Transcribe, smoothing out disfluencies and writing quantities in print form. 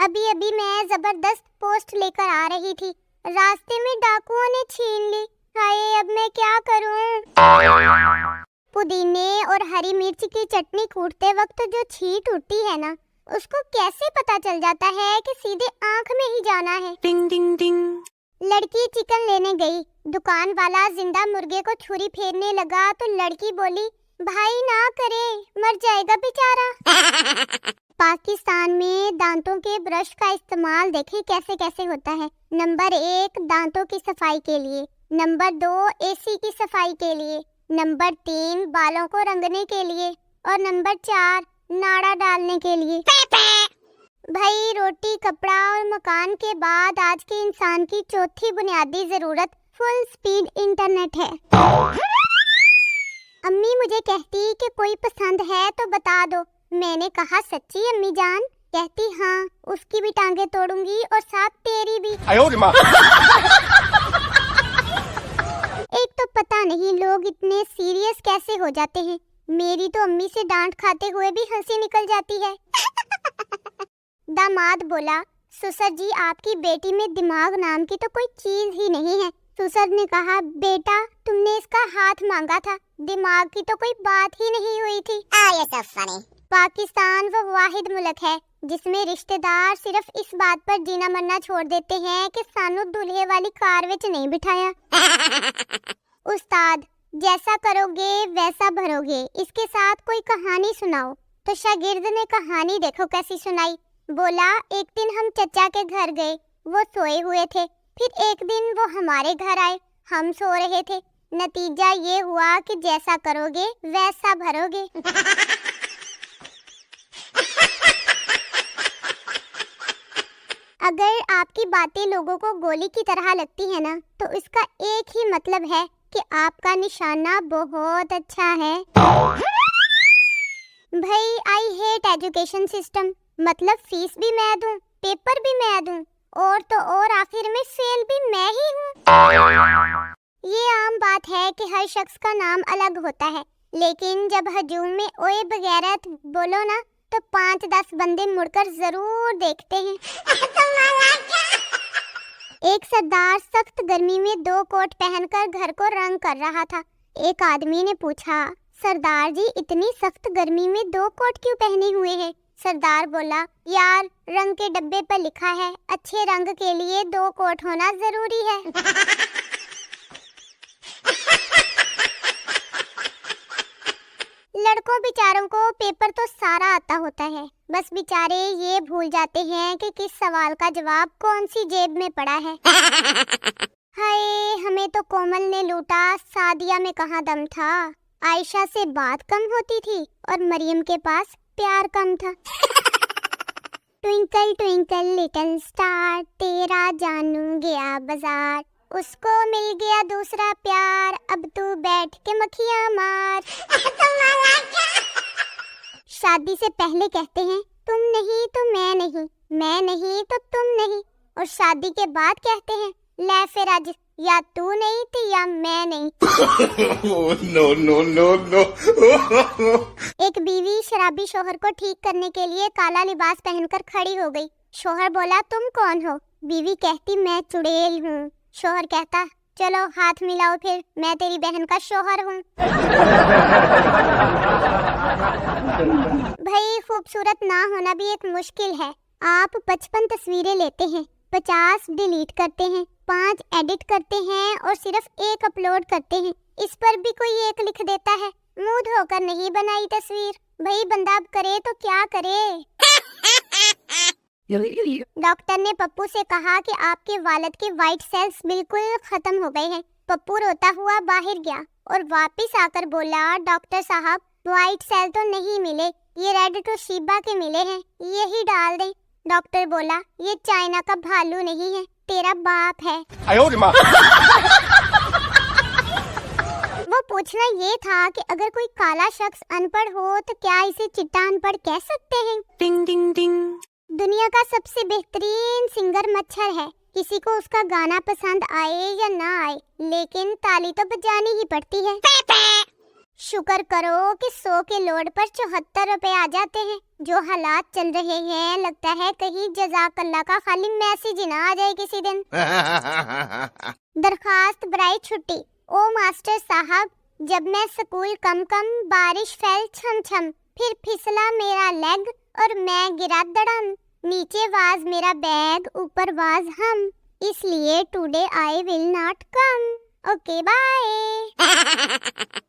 अभी अभी मैं जबरदस्त पोस्ट लेकर आ रही थी, रास्ते में डाकुओं ने छीन ली। हाय, अब मैं क्या करूं? पुदीने और हरी मिर्च की चटनी कूटते वक्त जो छींट उठती है ना, उसको कैसे पता चल जाता है कि सीधे आंख में ही जाना है। टिंग टिंग टिंग। लड़की चिकन लेने गई, दुकान वाला जिंदा मुर्गे को छुरी फेरने लगा तो लड़की बोली, भाई ना करे, मर जाएगा बेचारा। पाकिस्तान में दांतों के ब्रश का इस्तेमाल देखें कैसे कैसे होता है। नंबर 1 दांतों की सफाई के लिए, नंबर 2 एसी की सफाई के लिए, नंबर 3 बालों को रंगने के लिए और नंबर 4 नाड़ा डालने के लिए। भाई रोटी, कपड़ा और मकान के बाद आज के इंसान की चौथी बुनियादी जरूरत फुल स्पीड इंटरनेट है। अम्मी मुझे कहती कि कोई पसंद है तो बता दो। मैंने कहा सच्ची अम्मी जान? कहती हाँ, उसकी भी टांगे तोड़ूंगी और साथ तेरी भी। एक तो पता नहीं लोग इतने सीरियस कैसे हो जाते हैं। मेरी तो अम्मी से डांट खाते हुए भी हंसी निकल जाती है। दामाद बोला, ससुर जी आपकी बेटी में दिमाग नाम की तो कोई चीज ही नहीं है। ससुर ने कहा, बेटा तुमने इसका हाथ मांगा था, दिमाग की तो कोई बात ही नहीं हुई थी। पाकिस्तान वो वाहिद मुल्क है जिसमें रिश्तेदार सिर्फ इस बात पर जीना मरना छोड़ देते हैं कि सानू दूल्हे वाली कार विच नहीं बिठाया। उस्ताद, जैसा करोगे वैसा भरोगे, इसके साथ कोई कहानी सुनाओ। तो शागिर्द ने कहानी देखो कैसी सुनाई। बोला, एक दिन हम चचा के घर गए, वो सोए हुए थे। फिर एक दिन वो हमारे घर आए, हम सो रहे थे। नतीजा ये हुआ कि जैसा करोगे वैसा भरोगे। अगर आपकी बातें लोगों को गोली की तरह लगती है ना, तो इसका एक ही मतलब है कि आपका निशाना बहुत अच्छा है। भाई आई हेट एजुकेशन सिस्टम। मतलब फीस भी मैं दूं, पेपर भी मैं दूं, और तो और आखिर में फेल भी मैं ही हूँ। ये आम बात है कि हर शख्स का नाम अलग होता है, लेकिन जब हजूम में ओए बगैरत बोलो ना, तो 5-10 बंदे मुड़कर जरूर देखते हैं। एक सरदार सख्त गर्मी में 2 कोट पहनकर घर को रंग कर रहा था। एक आदमी ने पूछा, सरदार जी इतनी सख्त गर्मी में 2 कोट क्यों पहने हुए हैं? सरदार बोला, यार रंग के डब्बे पर लिखा है अच्छे रंग के लिए 2 कोट होना जरूरी है। लड़कों बेचारों को पेपर तो सारा आता होता है, बस बेचारे ये भूल जाते हैं कि किस सवाल का जवाब कौन सी जेब में पड़ा है। हाय, हमें तो कोमल ने लूटा, सादिया में कहाँ दम था। आयशा से बात कम होती थी और मरियम के पास प्यार कम था। ट्विंकल ट्विंकल लिटिल स्टार, तेरा जानू गया बाजार, उसको मिल गया दूसरा प्यार, अब तू बैठ के मक्खियाँ मार। शादी से पहले कहते हैं तुम नहीं तो मैं नहीं, मैं नहीं तो तुम नहीं, और शादी के बाद कहते हैं ले फिर आज या तू नहीं तो या मैं नहीं। No no no no. एक बीवी शराबी शोहर को ठीक करने के लिए काला लिबास पहनकर खड़ी हो गई। शोहर बोला, तुम कौन हो? बीवी कहती, मैं चुड़ैल हूँ। शोहर कहता, चलो हाथ मिलाओ फिर, मैं तेरी बहन का शोहर हूँ। भाई खूबसूरत ना होना भी एक मुश्किल है। आप 55 तस्वीरें लेते हैं, 50 डिलीट करते हैं, 5 एडिट करते हैं और सिर्फ 1 अपलोड करते हैं। इस पर भी कोई एक लिख देता है, मुंह धोकर नहीं बनाई तस्वीर। भाई बंदा अब करे तो क्या करे? डॉक्टर ने पप्पू से कहा कि आपके वालिद के वाइट सेल्स बिल्कुल खत्म हो गए हैं। पप्पू रोता हुआ बाहर गया और वापस आकर बोला, डॉक्टर साहब वाइट सेल तो नहीं मिले, ये रेड टू शीबा के मिले हैं, यही डाल दें। डॉक्टर बोला, ये चाइना का भालू नहीं है, तेरा बाप है। वो पूछना ये था कि अगर कोई काला शख्स अनपढ़ हो तो क्या इसे चिट्टा अनपढ़ कह सकते हैं? टिंग टिंग टिंग। दुनिया का सबसे बेहतरीन सिंगर मच्छर है। किसी को उसका गाना पसंद आए या ना आए, लेकिन ताली तो बजानी ही पड़ती है। शुक्र करो कि 100 के लोड पर 74 रुपए आ जाते हैं। जो हालात चल रहे हैं लगता है कहीं जज़ाकल्लाह का खाली मैसेज ही ना आ जाए किसी दिन। दरखास्त बराए छुट्टी। ओ मास्टर साहब, जब मैं स्कूल कम बारिश फैल छम छम, फिर फिसला मेरा लेग और मैं गिरा धड़म। नीचे वाज मेरा बैग, ऊपर वाज हम, इसलिए today I will not come. Okay bye.